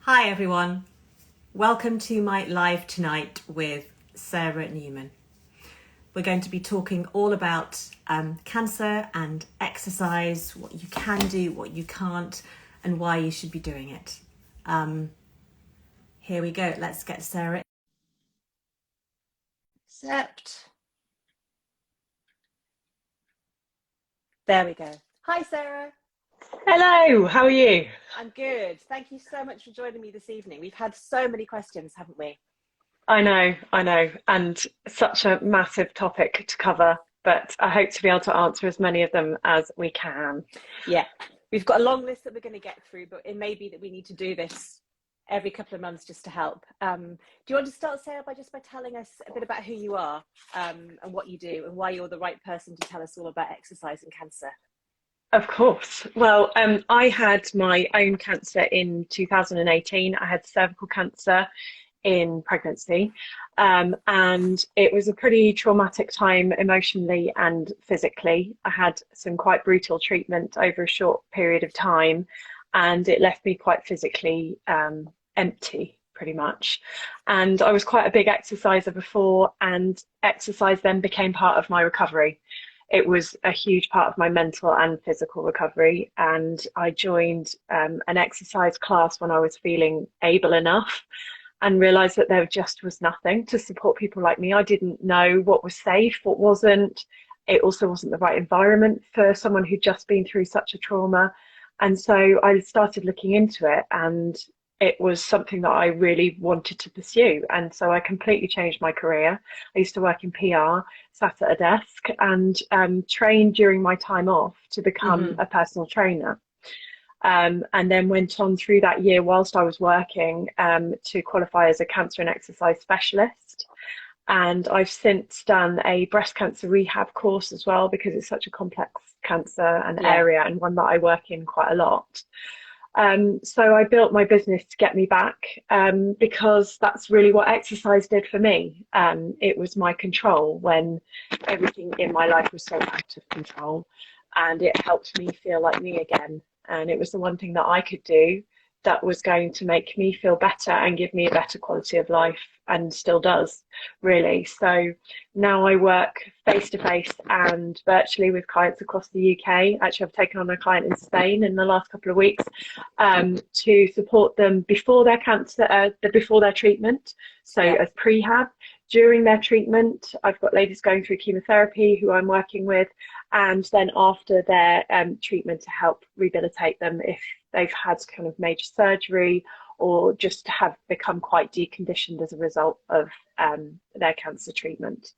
Hi everyone, welcome to my live tonight with Sarah Newman. We're going to be talking all about cancer and exercise, what you can do, what you can't, and why you should be doing it. Here we go, let's get Sarah. Accept. There we go. Hi Sarah. Hello, how are you? I'm good. Thank you so much for joining me this evening. We've had so many questions, haven't we? I know, and such a massive topic to cover, but I hope to be able to answer as many of them as we can. Yeah, we've got a long list that we're going to get through, but it may be that we need to do this every couple of months just to help. Do you want to start, Sarah, by telling us a bit about who you are and what you do and why you're the right person to tell us all about exercise and cancer? Of course. Well, I had my own cancer in 2018. I had cervical cancer in pregnancy, and it was a pretty traumatic time emotionally and physically. I had some quite brutal treatment over a short period of time, and it left me quite physically empty, pretty much. And I was quite a big exerciser before, and exercise then became part of my recovery. It was a huge part of my mental and physical recovery. And I joined an exercise class when I was feeling able enough and realized that there just was nothing to support people like me. I didn't know what was safe, what wasn't. It also wasn't the right environment for someone who'd just been through such a trauma. And so I started looking into it, and it was something that I really wanted to pursue. And so I completely changed my career. I used to work in PR, sat at a desk, and trained during my time off to become Mm-hmm. a personal trainer. And then went on through that year whilst I was working to qualify as a cancer and exercise specialist. And I've since done a breast cancer rehab course as well, because it's such a complex cancer and Yeah. area, and one that I work in quite a lot. So I built my business to get me back, because that's really what exercise did for me. It was my control when everything in my life was so out of control, and it helped me feel like me again. And it was the one thing that I could do that was going to make me feel better and give me a better quality of life, and still does, really. So now I work face to face and virtually with clients across the UK. Actually, I've taken on a client in Spain in the last couple of weeks, to support them before their cancer, before their treatment. So Yeah. as prehab, during their treatment, I've got ladies going through chemotherapy who I'm working with, and then after their treatment to help rehabilitate them if they've had kind of major surgery or just have become quite deconditioned as a result of their cancer treatment.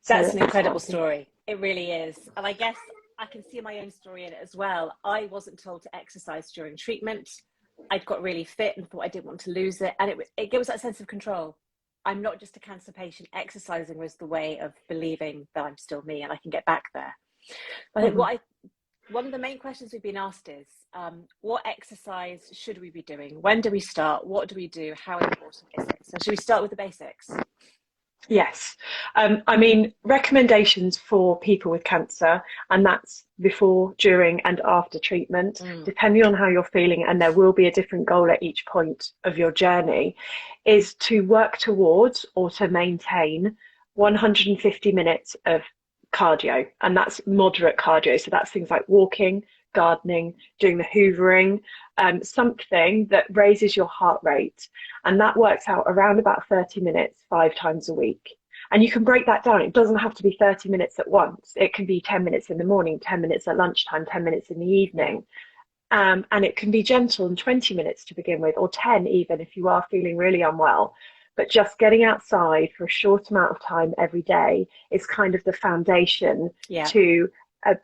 That's So an that's what incredible I do. story. It really is. And I guess I can see my own story in it as well. I wasn't told to exercise during treatment. I'd got really fit and thought I didn't want to lose it. And it gives that sense of control. I'm not just a cancer patient. Exercising was the way of believing that I'm still me and I can get back there. I think Mhm. one of the main questions we've been asked is what exercise should we be doing? When do we start? What do we do? How important is it? So, should we start with the basics? Yes. I mean, recommendations for people with cancer, and that's before, during, and after treatment, Mm. depending on how you're feeling, and there will be a different goal at each point of your journey, is to work towards or to maintain 150 minutes of cardio. And that's moderate cardio. So that's things like walking, gardening, doing the hoovering, something that raises your heart rate, and that works out around about 30 minutes 5 times a week. And you can break that down. It doesn't have to be 30 minutes at once. It can be 10 minutes in the morning, 10 minutes at lunchtime, 10 minutes in the Yeah. evening. And it can be gentle and 20 minutes to begin with, or 10 even if you are feeling really unwell. But just getting outside for a short amount of time every day is kind of the foundation Yeah. to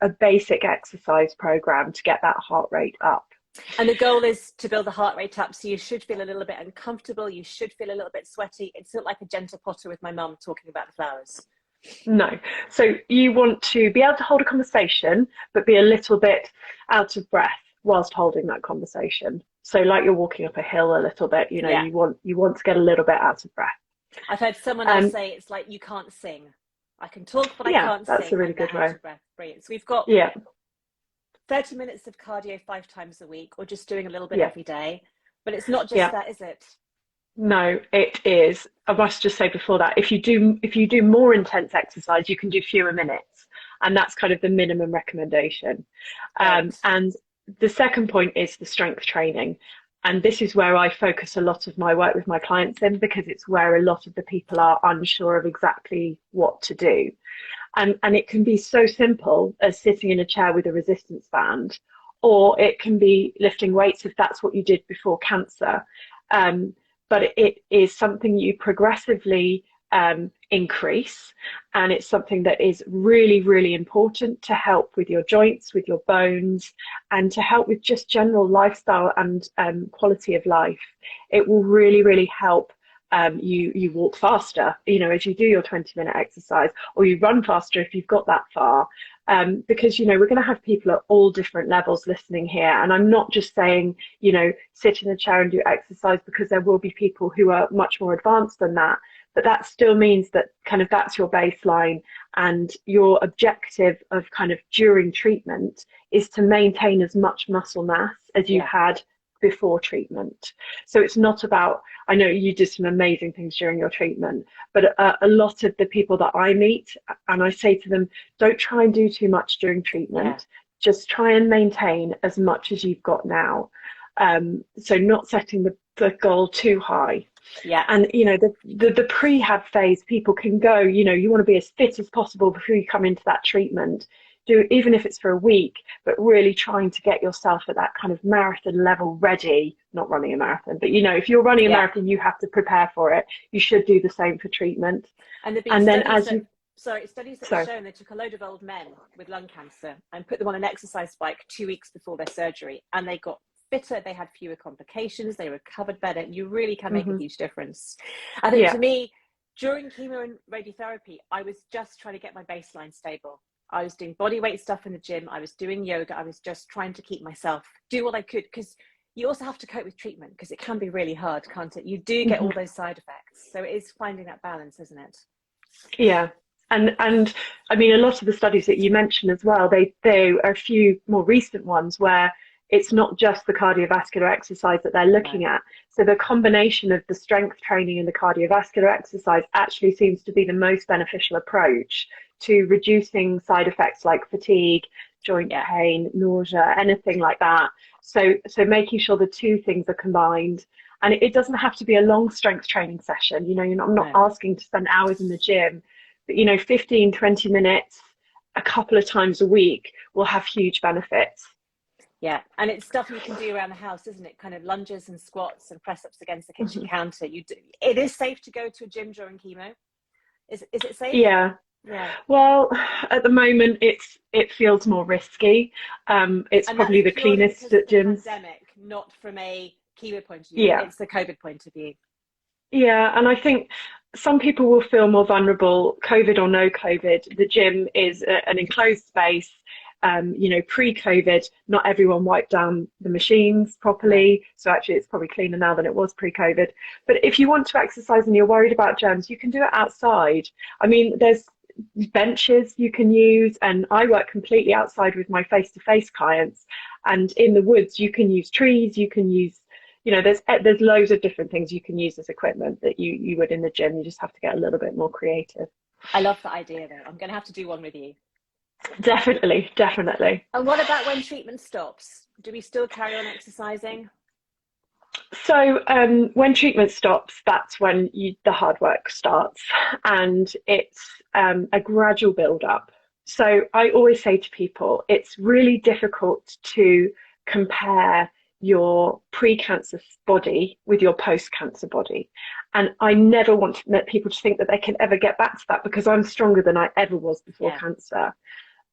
a basic exercise program to get that heart rate up. And the goal is to build the heart rate up. So you should feel a little bit uncomfortable. You should feel a little bit sweaty. It's not like a gentle potter with my mum talking about the flowers. No. So you want to be able to hold a conversation, but be a little bit out of breath whilst holding that conversation. So like you're walking up a hill a little bit, Yeah. you want to get a little bit out of breath. I've heard someone else Um, say it's like you can't sing. I can talk, but I yeah, can't that's sing. a really I'm good that out way. of breath. Brilliant. So we've got Yeah, 30 minutes of cardio 5 times a week, or just doing a little bit yeah, every day. But it's not just Yeah. that, is it? No, it is. I must just say before that, if you do more intense exercise, you can do fewer minutes, and that's kind of the minimum recommendation. Great. And the second point is the strength training, and this is where I focus a lot of my work with my clients in, because it's where a lot of the people are unsure of exactly what to do. And it can be so simple as sitting in a chair with a resistance band, or it can be lifting weights if that's what you did before cancer. Um, but it is something you progressively increase, and it's something that is really, really important to help with your joints, with your bones, and to help with just general lifestyle and quality of life. It will really, really help you walk faster, as you do your 20-minute exercise, or you run faster if you've got that far. Because, we're going to have people at all different levels listening here. And I'm not just saying, sit in a chair and do exercise, because there will be people who are much more advanced than that. But that still means that kind of that's your baseline, and your objective of kind of during treatment is to maintain as much muscle mass as you Yeah. had before treatment. So it's not about, I know you did some amazing things during your treatment, but a lot of the people that I meet, and I say to them, don't try and do too much during Yeah. treatment. Just try and maintain as much as you've got now. So not setting the goal too high. Yeah. And the prehab phase, people can go, you want to be as fit as possible before you come into that treatment. Do, even if it's for a week, but really trying to get yourself at that kind of marathon level ready, not running a marathon, but if you're running a Yeah. marathon, you have to prepare for it. You should do the same for treatment. And there've been And then studies as that, you, studies that have so, shown they took a load of old men with lung cancer and put them on an exercise bike 2 weeks before their surgery, and they got fitter, they had fewer complications, they recovered better. You really can make a huge difference. I think yeah, for me, during chemo and radiotherapy, I was just trying to get my baseline stable. I was doing body weight stuff in the gym, I was doing yoga, I was just trying to keep myself, do what I could, because you also have to cope with treatment, because it can be really hard, can't it? You do get all those side effects. So it is finding that balance, isn't it? yeah. And I mean, a lot of the studies that you mentioned as well, they are a few more recent ones where it's not just the cardiovascular exercise that they're No. looking at. So the combination of the strength training and the cardiovascular exercise actually seems to be the most beneficial approach to reducing side effects like fatigue, joint Yeah. pain, nausea, anything like that. So making sure the two things are combined. And it doesn't have to be a long strength training session. I'm not No. asking to spend hours in the gym, but 15, 20 minutes a couple of times a week will have huge benefits. Yeah, and it's stuff you can do around the house, isn't it? Kind of lunges and squats and press ups against the kitchen counter. It is safe to go to a gym during chemo. Is it safe? Yeah. Yeah. Well, at the moment, it feels more risky. It's And that's probably the purely cleanest because of at the gyms. pandemic, not from a chemo point of view. Yeah. It's the COVID point of view. Yeah, and I think some people will feel more vulnerable, COVID or no COVID. The gym is an enclosed space. Pre-COVID, not everyone wiped down the machines No. properly. So actually, it's probably cleaner now than it was pre-COVID. But if you want to exercise and you're worried about germs, you can do it outside. I mean, there's benches you can use, and I work completely outside with my face-to-face clients. And in the woods, you can use trees, you can use there's loads of different things you can use as equipment that you would in the gym. You just have to get a little bit more creative. I love the idea, though. I'm going to have to do one with you. Definitely, definitely. And what about when treatment stops? Do we still carry on exercising? So when treatment stops, that's when the hard work starts, and it's a gradual build up. So I always say to people, it's really difficult to compare your pre-cancer body with your post-cancer body. And I never want people to think that they can ever get back to that, because I'm stronger than I ever was before Yeah. cancer.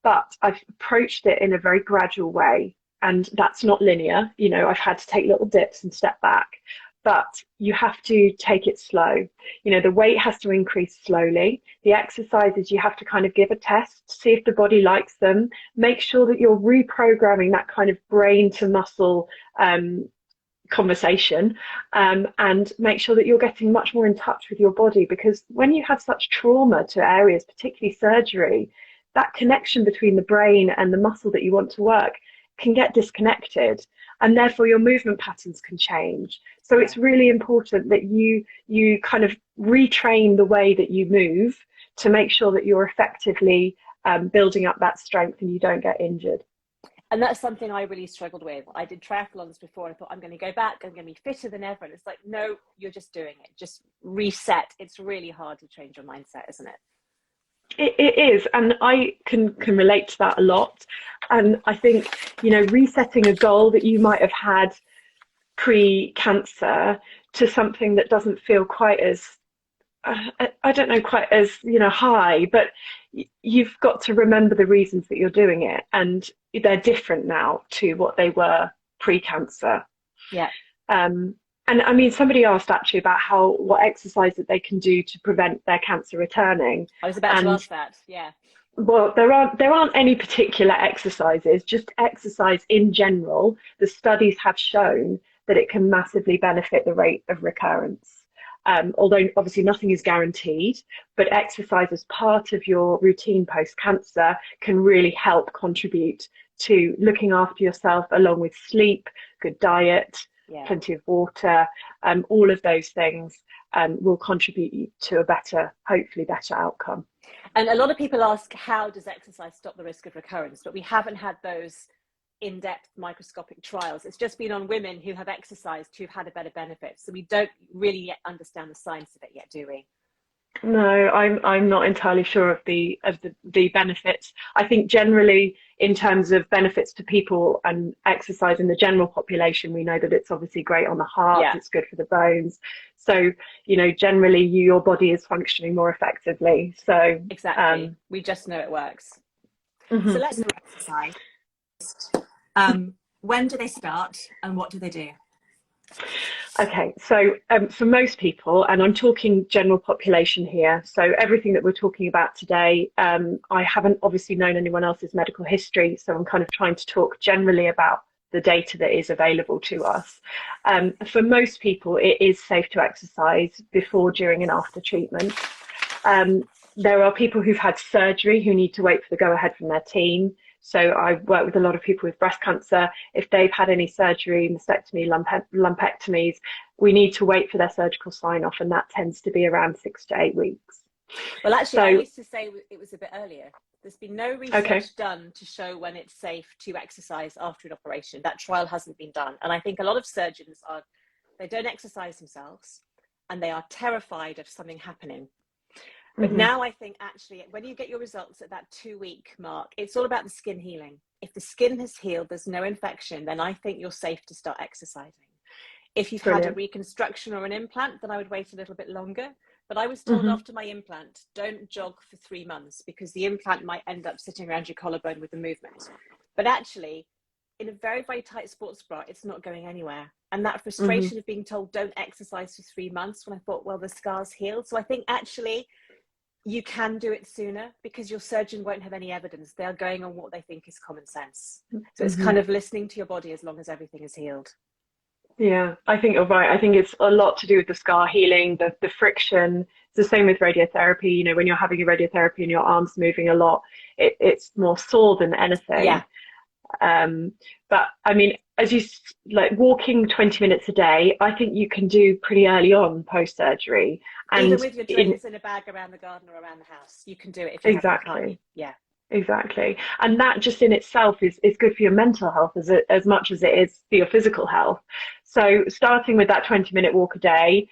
But I've approached it in a very gradual way. And that's not linear. I've had to take little dips and step back. But you have to take it slow. The weight has to increase slowly. The exercises, you have to kind of give a test, see if the body likes them. Make sure that you're reprogramming that kind of brain to muscle conversation, and make sure that you're getting much more in touch with your body, because when you have such trauma to areas, particularly surgery, that connection between the brain and the muscle that you want to work can get disconnected, and therefore your movement patterns can change. So Yeah. it's really important that you kind of retrain the way that you move to make sure that you're effectively building up that strength and you don't get injured. And that's something I really struggled with. I did triathlons before and I thought, I'm going to go back, I'm going to be fitter than ever. And it's like, no, you're just doing it. Just reset. It's really hard to change your mindset, isn't it? It is, and I can relate to that a lot. And I think, resetting a goal that you might have had pre-cancer to something that doesn't feel quite as I don't know, quite as, high, but you've got to remember the reasons that you're doing it, and they're different now to what they were pre-cancer. Yeah. And I mean, somebody asked actually about what exercise that they can do to prevent their cancer returning. I was about to ask that. Yeah. Well, there aren't any particular exercises, just exercise in general. The studies have shown that it can massively benefit the rate of recurrence. Although obviously nothing is guaranteed, but exercise as part of your routine post-cancer can really help contribute to looking after yourself, along with sleep, good diet, plenty of water. All of those things will contribute to a hopefully better outcome. And a lot of people ask, how does exercise stop the risk of recurrence? But we haven't had those in-depth microscopic trials. It's just been on women who have exercised who've had a better benefit. So we don't really yet understand the science of it yet, do we? No, I'm not entirely sure of the benefits. I think generally, in terms of benefits to people and exercise in the general population, we know that it's obviously great on the heart, it's good for the bones. So, generally your body is functioning more effectively. So exactly. We just know it works. Mm-hmm. So let's do exercise. When do they start and what do they do? Okay, so for most people, and I'm talking general population here, so everything that we're talking about today, I haven't obviously known anyone else's medical history, so I'm kind of trying to talk generally about the data that is available to us. For most people, it is safe to exercise before, during, and after treatment. There are people who've had surgery who need to wait for the go-ahead from their team. So I work with a lot of people with breast cancer. If they've had any surgery, mastectomy, lumpectomies, we need to wait for their surgical sign-off, and that tends to be around 6 to 8 weeks. Well, actually, I used to say it was a bit earlier. There's been no research done to show when it's safe to exercise after an operation. That trial hasn't been done. And I think a lot of surgeons they don't exercise themselves, and they are terrified of something happening. But now I think actually when you get your results at that 2-week mark, it's all about the skin healing. If the skin has healed, there's no infection, then I think you're safe to start exercising. If you've had a reconstruction or an implant, then I would wait a little bit longer. But I was told after my implant, don't jog for 3 months because the implant might end up sitting around your collarbone with the movement. But actually, in a very, very tight sports bra, it's not going anywhere. And that frustration of being told don't exercise for 3 months, when I thought, well, the scar's healed. So I think actually you can do it sooner because your surgeon won't have any evidence. They are going on what they think is common sense. So it's kind of listening to your body as long as everything is healed. Yeah, I think you're right. I think it's a lot to do with the scar healing, the friction. It's the same with radiotherapy. When you're having a radiotherapy and your arm's moving a lot, it's more sore than anything. Yeah. But I mean, as you like walking 20 minutes a day, I think you can do pretty early on post-surgery. And even with your drinks in a bag around the garden or around the house, you can do it if you have time. Yeah. Exactly. And that just in itself is good for your mental health as much as it is for your physical health. So starting with that 20-minute walk a day,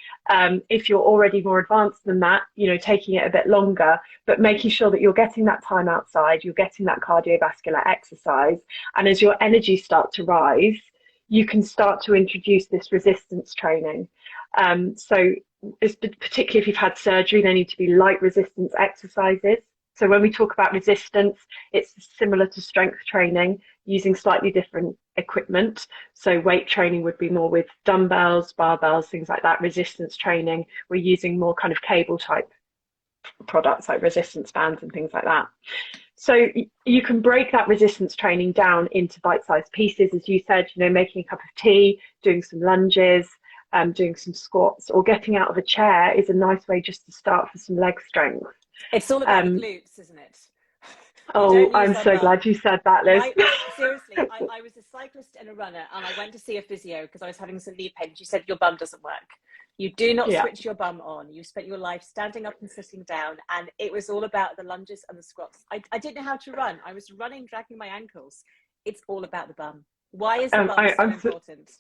if you're already more advanced than that, taking it a bit longer, but making sure that you're getting that time outside, you're getting that cardiovascular exercise. And as your energy starts to rise, you can start to introduce this resistance training. So particularly if you've had surgery, they need to be light resistance exercises. So when we talk about resistance, it's similar to strength training using slightly different equipment. So weight training would be more with dumbbells, barbells, things like that. Resistance training, we're using more kind of cable type products like resistance bands and things like that. So you can break that resistance training down into bite-sized pieces, as you said, making a cup of tea, doing some lunges, doing some squats, or getting out of a chair is a nice way just to start for some leg strength. It's all about the glutes, isn't it? Oh, I'm so glad you said that, Liz. seriously, I was a cyclist and a runner, and I went to see a physio because I was having some knee pain. She said, your bum doesn't work. You do not Yeah. switch your bum on. You spent your life standing up and sitting down, and it was all about the lunges and the squats. I didn't know how to run. I was running, dragging my ankles. It's all about the bum. Why is the bum so important?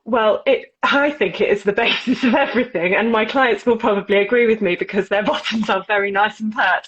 Well, I think it is the basis of everything, and my clients will probably agree with me because their bottoms are very nice and pert.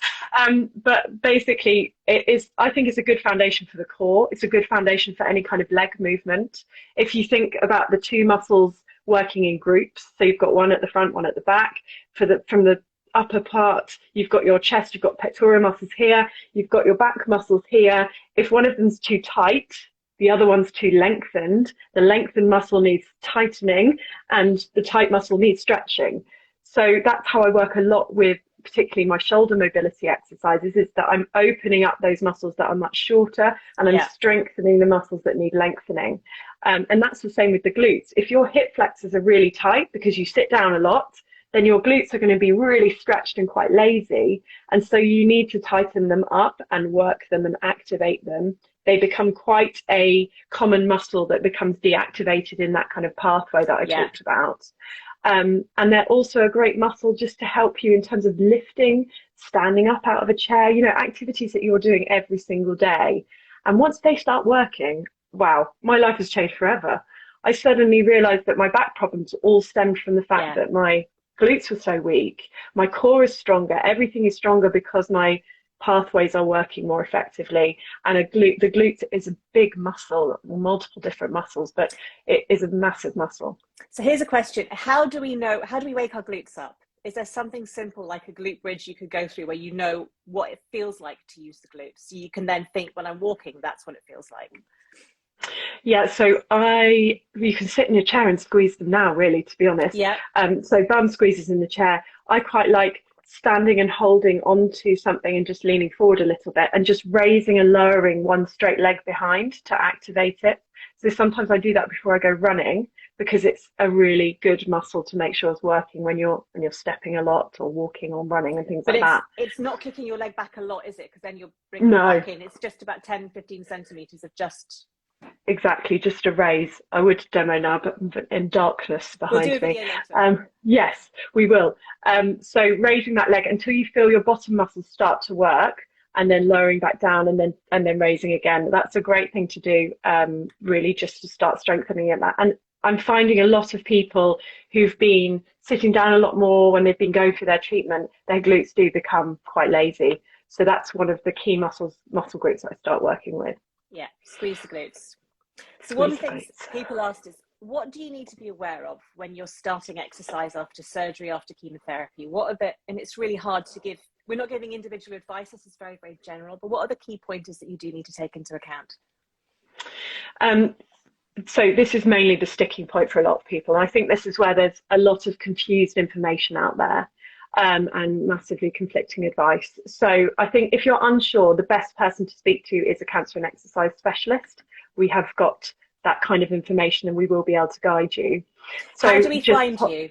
But basically, it is. I think it's a good foundation for the core. It's a good foundation for any kind of leg movement. If you think about the two muscles working in groups, so you've got one at the front, one at the back. From the upper part, you've got your chest, you've got pectoral muscles here, you've got your back muscles here. If one of them's too tight, the other one's too lengthened. The lengthened muscle needs tightening and the tight muscle needs stretching. So that's how I work a lot with particularly my shoulder mobility exercises, is that I'm opening up those muscles that are much shorter and I'm strengthening the muscles that need lengthening. And that's the same with the glutes. If your hip flexors are really tight because you sit down a lot, then your glutes are going to be really stretched and quite lazy. And so you need to tighten them up and work them and activate them. They become quite a common muscle that becomes deactivated in that kind of pathway that I talked about. And they're also a great muscle just to help you in terms of lifting, standing up out of a chair, you know, activities that you're doing every single day. And once they start working, wow, my life has changed forever. I suddenly realized that my back problems all stemmed from the fact that my glutes were so weak. My core is stronger. Everything is stronger because my pathways are working more effectively. And the glute is a big muscle, multiple different muscles, but it is a massive muscle. So here's a question. How do we wake our glutes up? Is there something simple like a glute bridge you could go through where you know what it feels like to use the glutes? So you can then think, when I'm walking, that's what it feels like. Yeah, so you can sit in your chair and squeeze them now, really, to be honest. Yeah. So bum squeezes in the chair. I quite like standing and holding onto something and just leaning forward a little bit and just raising and lowering one straight leg behind to activate it. So sometimes I do that before I go running because it's a really good muscle to make sure it's working when you're stepping a lot or walking or running and things like that. It's not kicking your leg back a lot, is it? Because then you'll bring it back in. It's just about 10-15 centimeters of just... Exactly, just a raise. I would demo now, but in darkness behind me. Later. Yes, we will. So raising that leg until you feel your bottom muscles start to work, and then lowering back down, and then raising again. That's a great thing to do, really, just to start strengthening it. And I'm finding a lot of people who've been sitting down a lot more when they've been going through their treatment, their glutes do become quite lazy. So that's one of the key muscle groups that I start working with. Yeah, squeeze the glutes. So one of the things people asked is, what do you need to be aware of when you're starting exercise after surgery, after chemotherapy? And it's really hard to give, we're not giving individual advice, this is very, very general, but what are the key pointers that you do need to take into account? So this is mainly the sticking point for a lot of people. I think this is where there's a lot of confused information out there. And massively conflicting advice. So I think if you're unsure, the best person to speak to is a cancer and exercise specialist. We have got that kind of information and we will be able to guide you. So how do we find you?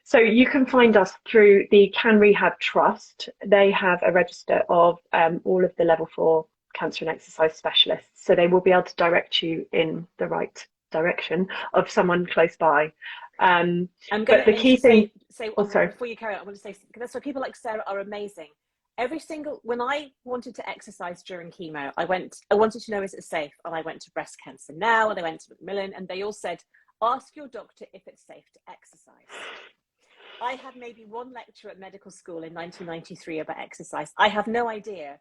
So you can find us through the Can Rehab Trust. They have a register of all of the level 4 cancer and exercise specialists. So they will be able to direct you in the right direction of someone close by. But the key thing... Before you carry on, I want to say, that's why people like Sarah are amazing. When I wanted to exercise during chemo, I wanted to know, is it safe? And I went to Breast Cancer Now, and I went to Macmillan, and they all said, ask your doctor if it's safe to exercise. I had maybe one lecture at medical school in 1993 about exercise. I have no idea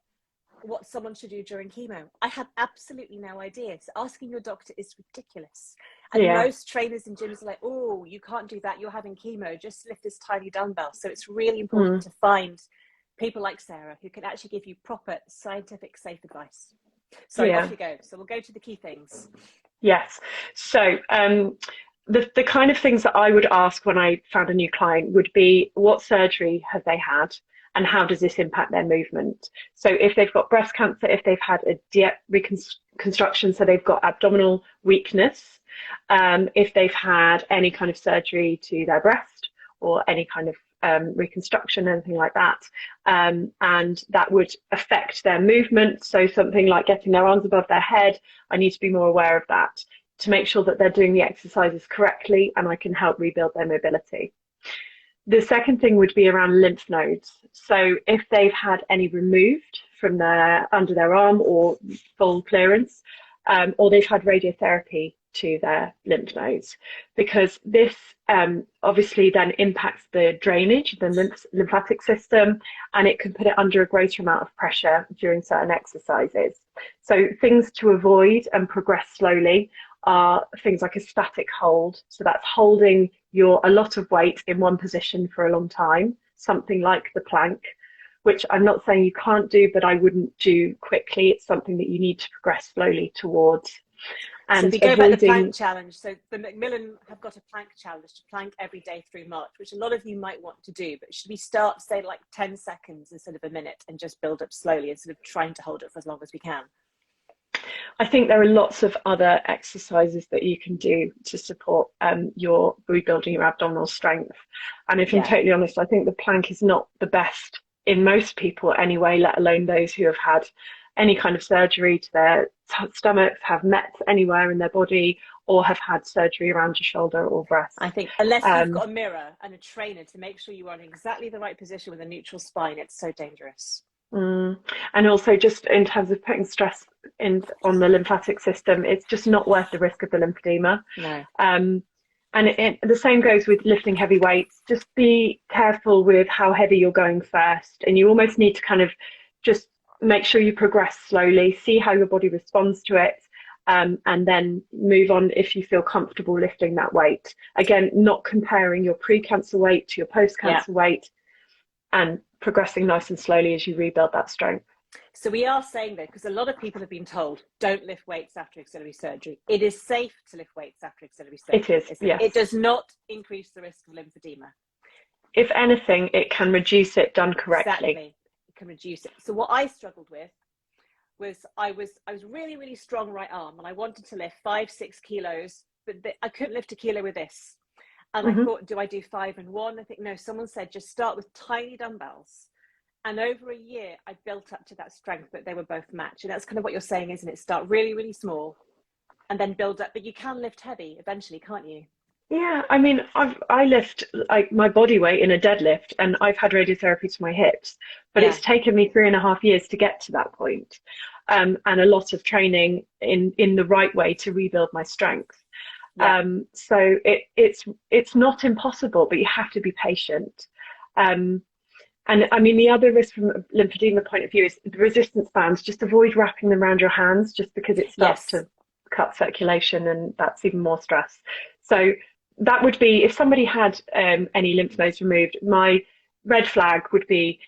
what someone should do during chemo. I have absolutely no idea. So asking your doctor is ridiculous. And most trainers and gyms are like, oh, you can't do that. You're having chemo. Just lift this tiny dumbbell. So it's really important to find people like Sarah who can actually give you proper scientific, safe advice. So off you go. So we'll go to the key things. Yes. So the kind of things that I would ask when I found a new client would be, what surgery have they had? And how does this impact their movement? So if they've got breast cancer, if they've had a reconstruction, so they've got abdominal weakness, if they've had any kind of surgery to their breast or any kind of reconstruction, anything like that. And that would affect their movement. So something like getting their arms above their head, I need to be more aware of that to make sure that they're doing the exercises correctly, and I can help rebuild their mobility. The second thing would be around lymph nodes. So if they've had any removed from under their arm or full clearance, or they've had radiotherapy to their lymph nodes, because this obviously then impacts the drainage, the lymphatic system, and it can put it under a greater amount of pressure during certain exercises. So things to avoid and progress slowly are things like a static hold. So that's holding a lot of weight in one position for a long time, something like the plank, which I'm not saying you can't do, but I wouldn't do quickly. It's something that you need to progress slowly towards. And so if you go back to the plank challenge, so the Macmillan have got a plank challenge to plank every day through March, which a lot of you might want to do, but should we start, say, like 10 seconds instead of a minute and just build up slowly instead of trying to hold it for as long as we can? I think there are lots of other exercises that you can do to support your rebuilding your abdominal strength. And if I'm totally honest, I think the plank is not the best in most people anyway, let alone those who have had any kind of surgery to their stomachs, have METs anywhere in their body, or have had surgery around your shoulder or breast. I think unless you've got a mirror and a trainer to make sure you are in exactly the right position with a neutral spine, it's so dangerous. And also just in terms of putting stress on the lymphatic system, it's just not worth the risk of the lymphedema. No. And the same goes with lifting heavy weights. Just be careful with how heavy you're going first. And you almost need to kind of just make sure you progress slowly, see how your body responds to it, and then move on if you feel comfortable lifting that weight. Again, not comparing your pre-cancer weight to your post-cancer weight, and progressing nice and slowly as you rebuild that strength. So we are saying that because a lot of people have been told, don't lift weights after axillary surgery. It is safe to lift weights after axillary surgery. It is, yes. It does not increase the risk of lymphedema. If anything, it can reduce it done correctly. Exactly. It can reduce it. So what I struggled with was I was really, really strong right arm, and I wanted to lift 5-6 kilos, but I couldn't lift a kilo with this. And I thought, do I do 5 and 1? I think, no, someone said just start with tiny dumbbells. And over a year, I built up to that strength, but they were both matched. And that's kind of what you're saying, isn't it? Start really, really small and then build up. But you can lift heavy eventually, can't you? Yeah, I mean, I lift like my body weight in a deadlift, and I've had radiotherapy to my hips, but it's taken me 3.5 years to get to that point, and a lot of training in the right way to rebuild my strength. So it's not impossible, but you have to be patient. And I mean, the other risk from a lymphedema point of view is the resistance bands. Just avoid wrapping them around your hands, just because it starts to cut circulation, and that's even more stress. So that would be, if somebody had any lymph nodes removed, my red flag would be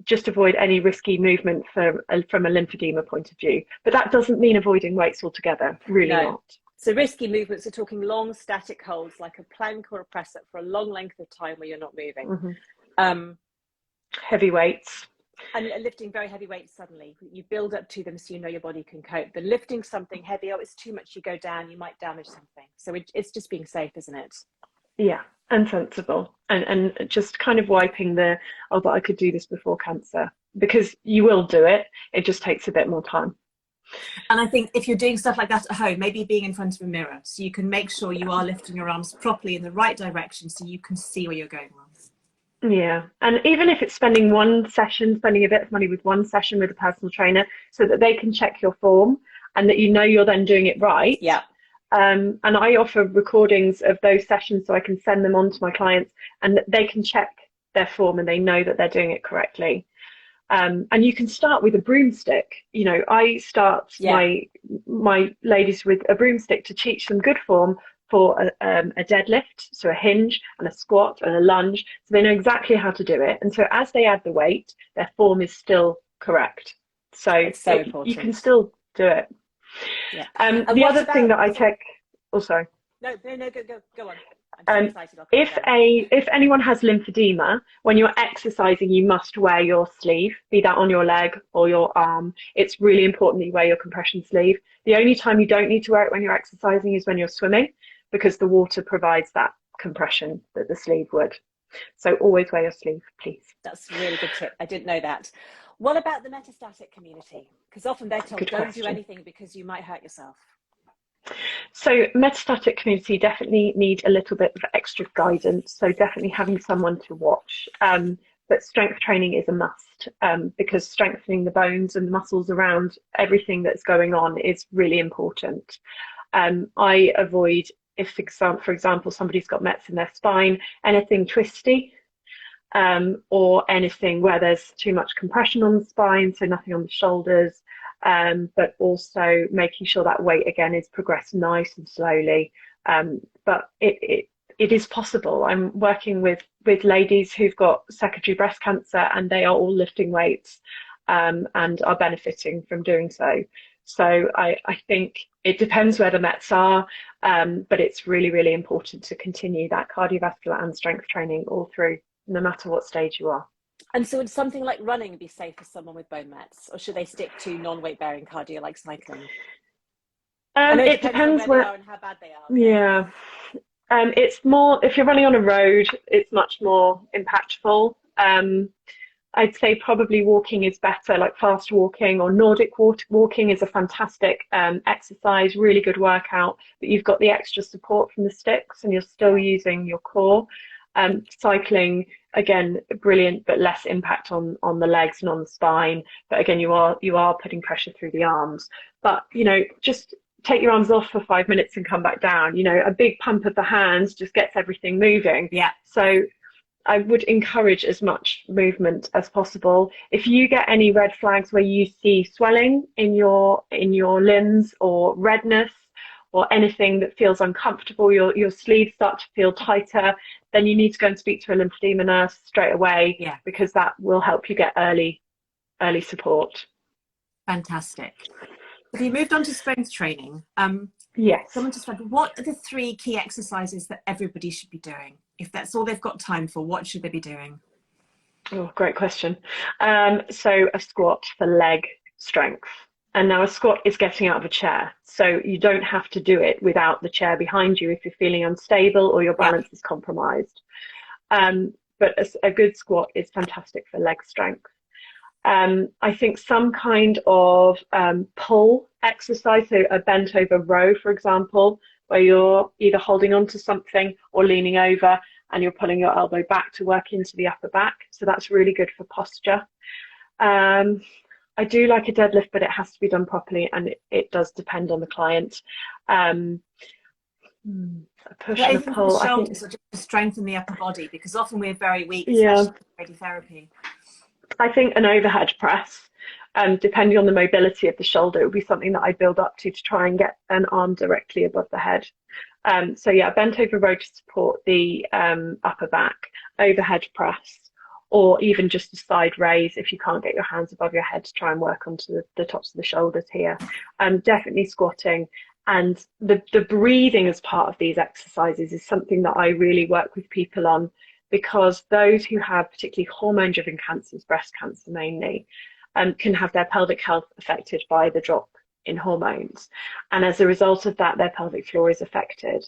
just avoid any risky movement from a lymphedema point of view. But that doesn't mean avoiding weights altogether, really not. So risky movements are talking long static holds, like a plank or a press up for a long length of time where you're not moving. Heavy weights. And lifting very heavy weights suddenly. You build up to them so you know your body can cope. But lifting something heavy, it's too much, you go down, you might damage something. So it's just being safe, isn't it? Yeah, and sensible. And just kind of wiping but I could do this before cancer. Because you will do it. It just takes a bit more time. And I think if you're doing stuff like that at home, maybe being in front of a mirror, so you can make sure you are lifting your arms properly in the right direction so you can see where you're going wrong. Yeah, and even if it's spending a bit of money with one session with a personal trainer so that they can check your form and that you know you're then doing it right. Yeah. And I offer recordings of those sessions so I can send them on to my clients and that they can check their form and they know that they're doing it correctly. And you can start with a broomstick. You know, I start my ladies with a broomstick to teach them good form for a deadlift, so a hinge and a squat and a lunge, so they know exactly how to do it. And so as they add the weight, their form is still correct. So important. You can still do it. Yeah. The other thing that I check. Oh, sorry. No, go on. I'm so excited. If anyone has lymphedema, when you're exercising, you must wear your sleeve, be that on your leg or your arm. It's really important that you wear your compression sleeve. The only time you don't need to wear it when you're exercising is when you're swimming, because the water provides that compression that the sleeve would. So always wear your sleeve, please. That's a really good tip. I didn't know that. What about the metastatic community? Because often they're told, Good don't do question. anything because you might hurt yourself. So metastatic community definitely need a little bit of extra guidance. So definitely having someone to watch. But strength training is a must, because strengthening the bones and the muscles around everything that's going on is really important. I avoid, if for example somebody's got METs in their spine, anything twisty, or anything where there's too much compression on the spine, so nothing on the shoulders, but also making sure that weight again is progressed nice and slowly. But it is possible. I'm working with ladies who've got secondary breast cancer, and they are all lifting weights, and are benefiting from doing so. So I think it depends where the METs are, but it's really, really important to continue that cardiovascular and strength training all through, no matter what stage you are. And so would something like running be safe for someone with bone METs, or should they stick to non-weight bearing cardio like cycling? I know it It depends on depends where they where, are and how bad they are, but yeah. It's more, if you're running on a road, it's much more impactful. I'd say probably walking is better, like fast walking or Nordic walking is a fantastic exercise, really good workout, but you've got the extra support from the sticks and you're still yeah. using your core. Cycling, again, brilliant, but less impact on the legs and on the spine. But again, you are putting pressure through the arms. But just take your arms off for 5 minutes and come back down. A big pump of the hands just gets everything moving. Yeah. So I would encourage as much movement as possible. If you get any red flags where you see swelling in your limbs or redness or anything that feels uncomfortable, your sleeves start to feel tighter, then you need to go and speak to a lymphedema nurse straight away, Yeah. because that will help you get early support. Fantastic. Have you moved on to strength training? Yes. Someone just wondered, what are the 3 key exercises that everybody should be doing? If that's all they've got time for, what should they be doing? Oh, great question. So a squat for leg strength. And now a squat is getting out of a chair. So you don't have to do it without the chair behind you if you're feeling unstable or your Yeah. balance is compromised. But a good squat is fantastic for leg strength. I think some kind of pull exercise, so a bent over row, for example, where you're either holding on to something or leaning over and you're pulling your elbow back to work into the upper back. So that's really good for posture. I do like a deadlift, but it has to be done properly, and it does depend on the client. A push and a Anything for the pull, I think. shoulders, or just to strengthen the upper body, because often we're very weak, Yeah, especially in radiotherapy. I think an overhead press, depending on the mobility of the shoulder, it would be something that I build up to try and get an arm directly above the head. So yeah, bent over row to support the upper back, overhead press, or even just a side raise if you can't get your hands above your head to try and work onto the tops of the shoulders here. Definitely squatting. And the breathing as part of these exercises is something that I really work with people on, because those who have particularly hormone-driven cancers, breast cancer mainly, can have their pelvic health affected by the drop in hormones. And as a result of that, their pelvic floor is affected.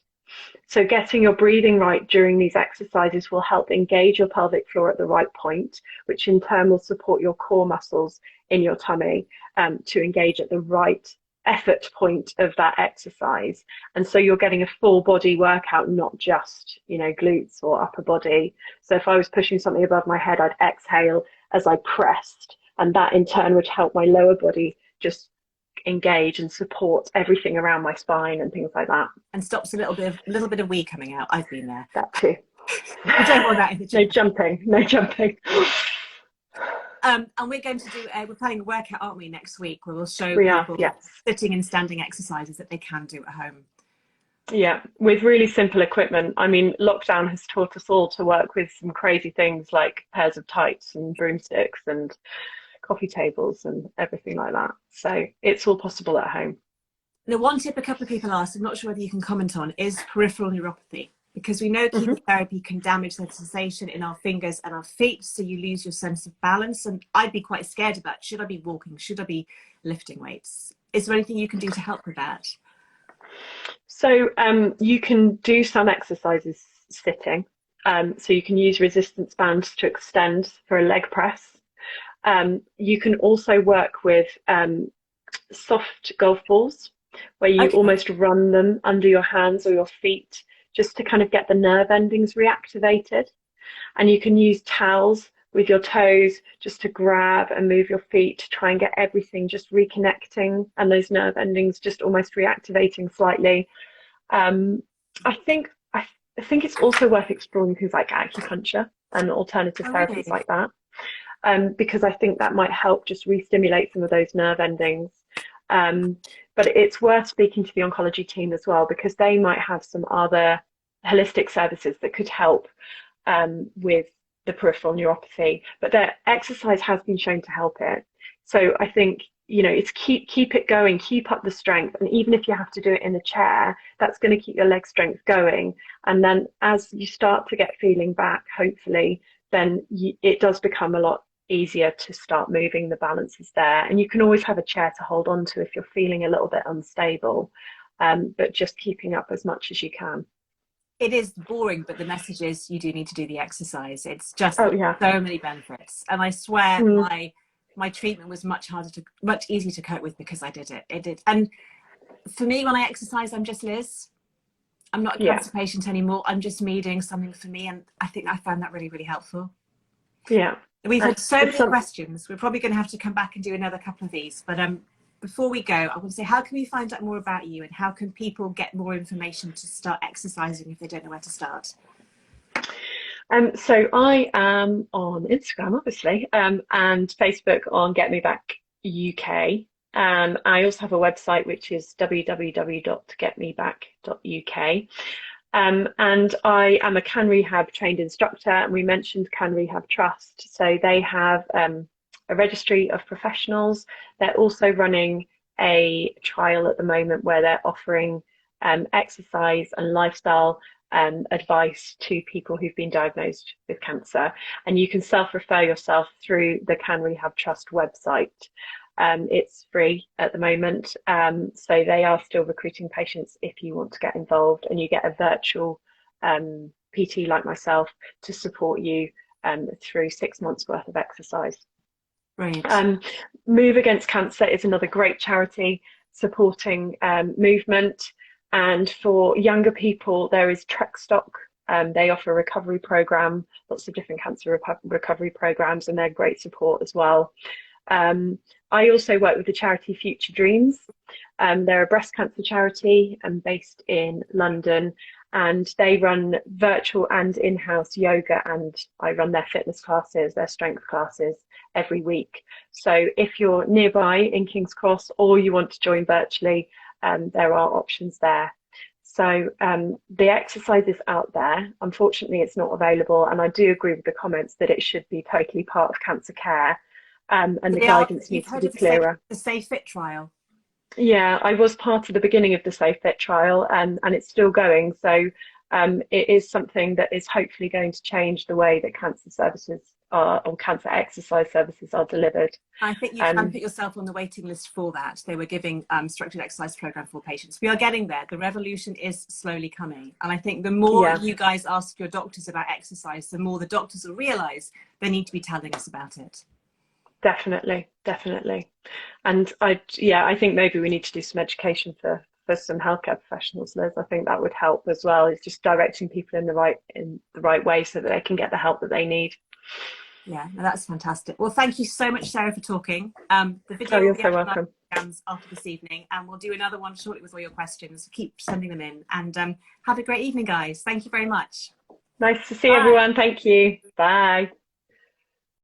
So getting your breathing right during these exercises will help engage your pelvic floor at the right point, which in turn will support your core muscles in your tummy to engage at the right effort point of that exercise. And so you're getting a full body workout, not just, glutes or upper body. So if I was pushing something above my head, I'd exhale as I pressed, and that in turn would help my lower body just engage and support everything around my spine and things like that. And stops a little bit of wee coming out. I've been there. That too. We don't want that in the gym. No jumping. And we're going to do we're planning a workout, aren't we, next week, where we'll show people Yes. sitting and standing exercises that they can do at home. Yeah, with really simple equipment. I mean, lockdown has taught us all to work with some crazy things like pairs of tights and broomsticks and coffee tables and everything like that. So it's all possible at home. Now, one tip a couple of people asked, I'm not sure whether you can comment on, is peripheral neuropathy. Because we know chemotherapy can damage the sensation in our fingers and our feet, so you lose your sense of balance. And I'd be quite scared about, should I be walking? Should I be lifting weights? Is there anything you can do to help with that? So you can do some exercises sitting. So you can use resistance bands to extend for a leg press. You can also work with soft golf balls, where you Okay. almost run them under your hands or your feet just to kind of get the nerve endings reactivated. And you can use towels with your toes just to grab and move your feet to try and get everything just reconnecting and those nerve endings just almost reactivating slightly. Um, I think I think it's also worth exploring things like acupuncture and alternative Oh, therapies really? like that, because I think that might help just re-stimulate some of those nerve endings. Um, but it's worth speaking to the oncology team as well, because they might have some other holistic services that could help with the peripheral neuropathy. But their exercise has been shown to help it. So I think, it's keep it going, keep up the strength, and even if you have to do it in a chair, that's going to keep your leg strength going. And then as you start to get feeling back, hopefully, then it does become a lot easier to start moving. The balance is there, and you can always have a chair to hold on to if you're feeling a little bit unstable, but just keeping up as much as you can. It is boring, but the message is you do need to do the exercise. It's just Oh yeah. so many benefits. And I swear Mm, my treatment was much easier to cope with because I did it. It did. And for me, when I exercise, I'm just Liz. I'm not a yeah, cancer patient anymore. I'm just me doing something for me. And I think I found that really, really helpful. yeah. We've had so It's many some, questions. We're probably going to have to come back and do another couple of these. But before we go, I want to say, how can we find out more about you, and how can people get more information to start exercising if they don't know where to start? so I am on Instagram, obviously, and Facebook on Get Me Back UK. I also have a website which is www.getmeback.uk. And I am a Can Rehab trained instructor, and we mentioned Can Rehab Trust. So they have a registry of professionals. They're also running a trial at the moment where they're offering exercise and lifestyle advice to people who've been diagnosed with cancer. And you can self-refer yourself through the Can Rehab Trust website. It's free at the moment, so they are still recruiting patients if you want to get involved, and you get a virtual PT like myself to support you through 6 months worth of exercise. Brilliant. Um, Move Against Cancer is another great charity supporting movement, and for younger people there is Trek Stock. They offer a recovery program, lots of different cancer recovery programs, and they're great support as well. I also work with the charity Future Dreams. They're a breast cancer charity based in London, and they run virtual and in-house yoga, and I run their fitness classes, their strength classes every week. So if you're nearby in King's Cross or you want to join virtually, there are options there. So the exercise is out there. Unfortunately, it's not available, and I do agree with the comments that it should be totally part of cancer care. And the guidance You've needs to heard be of clearer. the Safe Fit trial. Yeah, I was part of the beginning of the Safe Fit trial, and it's still going. So it is something that is hopefully going to change the way that cancer services are, or cancer exercise services are delivered. I think you can Um, put yourself on the waiting list for that. They were giving structured exercise program for patients. We are getting there. The revolution is slowly coming. And I think the more yeah, you guys ask your doctors about exercise, the more the doctors will realize they need to be telling us about it. definitely, definitely. And I think maybe we need to do some education for some healthcare professionals, Liz. I think that would help as well. Is just directing people in the right way so that they can get the help that they need. Yeah, no, that's fantastic. Well, thank you so much, Sarah, for talking. The Oh, video will you're be so up on our welcome. Instagrams after this evening, and we'll do another one shortly with all your questions. Keep sending them in, and have a great evening, guys. Thank you very much. Nice to see Bye. everyone. Thank you. Bye.